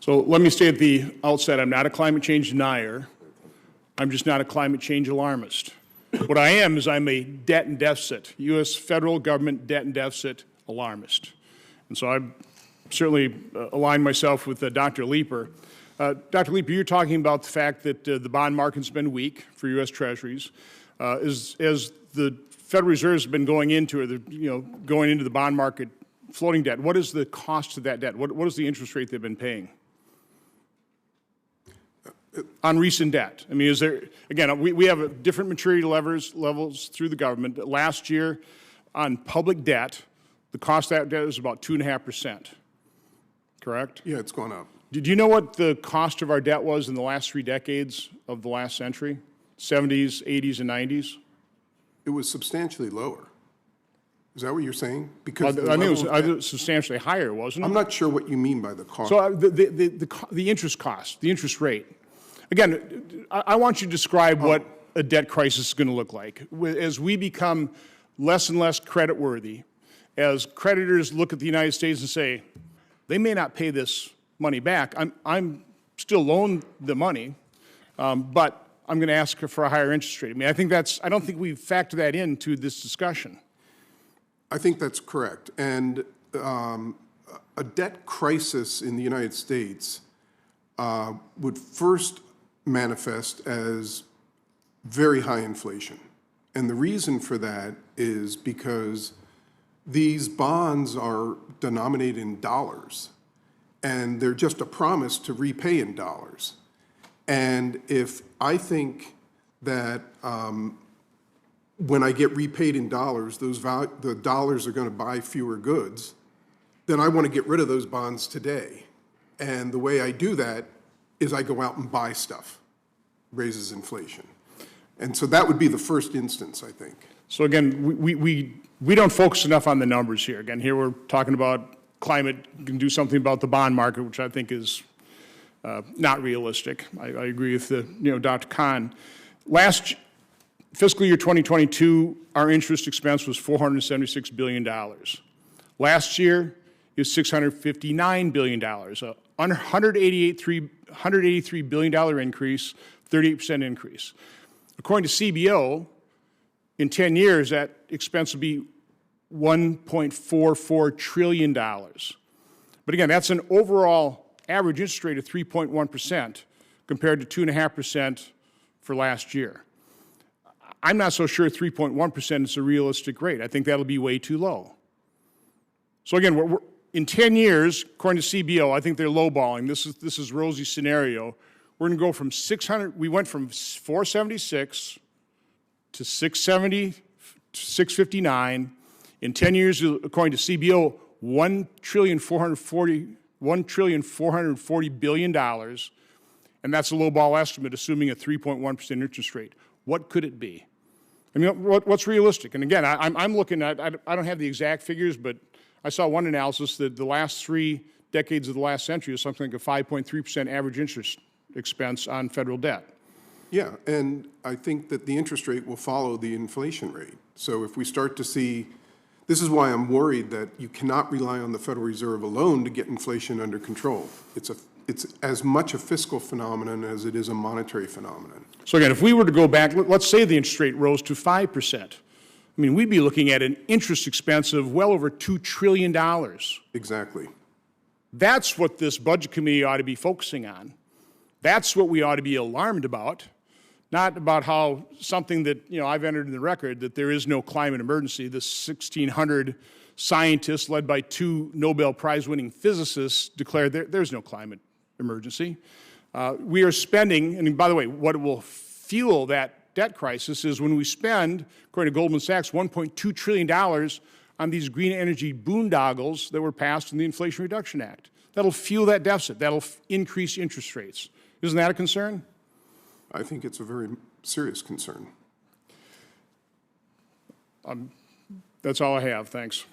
So let me say at the outset, I'm not a climate change denier. I'm just not a climate change alarmist. What I am is I'm a debt and deficit, U.S. federal government debt and deficit alarmist. And so I certainly align myself with Dr. Leeper. Dr. Leeper, you're talking about the fact that the bond market's been weak for U.S. Treasuries. As the Federal Reserve has been going into, going into the bond market, floating debt, what is the cost of that debt? What is the interest rate they've been paying on recent debt? I mean, is there, again, we have different maturity levels through the government. Last year, on public debt, the cost of that debt was about 2.5%, correct? Yeah, it's gone up. Did you know what the cost of our debt was in the last 3 decades of the last century? 70s, 80s, and 90s? It was substantially lower. Is that what you're saying? Because I think it was substantially higher, wasn't it? I'm not sure what you mean by the cost. So the interest cost, the interest rate. Again, I want you to describe what a debt crisis is going to look like. As we become less and less creditworthy, as creditors look at the United States and say, they may not pay this money back. I'm still loan the money, but I'm going to ask for a higher interest rate. I mean, I don't think we factor that into this discussion. I think that's correct. And a debt crisis in the United States would first manifest as very high inflation. And the reason for that is because these bonds are denominated in dollars, and they're just a promise to repay in dollars. And if I think that when I get repaid in dollars, the dollars are going to buy fewer goods, then I want to get rid of those bonds today. And the way I do that is I go out and buy stuff, raises inflation. And so that would be the first instance, I think. So again, we don't focus enough on the numbers here. Again, here we're talking about climate, can do something about the bond market, which I think is not realistic. I agree with Dr. Kahn. Last fiscal year 2022, our interest expense was $476 billion. Last year, it was $659 billion, a $183 billion increase, 38% increase. According to CBO, in 10 years, that expense will be $1.44 trillion. But again, that's an overall average interest rate of 3.1% compared to 2.5% for last year. I'm not so sure 3.1% is a realistic rate. I think that'll be way too low. So again, in 10 years, according to CBO, I think they're lowballing. This is Rosie's scenario. We're going to go from 600. We went from 476 to 670, 659. In 10 years, according to CBO, $1,440 billion, and that's a lowball estimate, assuming a 3.1% interest rate. What could it be? I mean, what's realistic? And again, I'm looking at, I don't have the exact figures, but I saw one analysis that the last 3 decades of the last century is something like a 5.3% average interest expense on federal debt. Yeah, and I think that the interest rate will follow the inflation rate. So if we start to see, this is why I'm worried that you cannot rely on the Federal Reserve alone to get inflation under control. It's as much a fiscal phenomenon as it is a monetary phenomenon. So again, if we were to go back, let's say the interest rate rose to 5%. I mean, we'd be looking at an interest expense of well over $2 trillion. Exactly. That's what this Budget Committee ought to be focusing on. That's what we ought to be alarmed about, not about how something that, I've entered in the record, that there is no climate emergency. The 1,600 scientists led by 2 Nobel Prize-winning physicists declared there's no climate emergency. We are spending, and by the way, what will fuel that debt crisis is when we spend, according to Goldman Sachs, $1.2 trillion on these green energy boondoggles that were passed in the Inflation Reduction Act. That'll fuel that deficit. That'll increase interest rates. Isn't that a concern? I think it's a very serious concern. That's all I have. Thanks.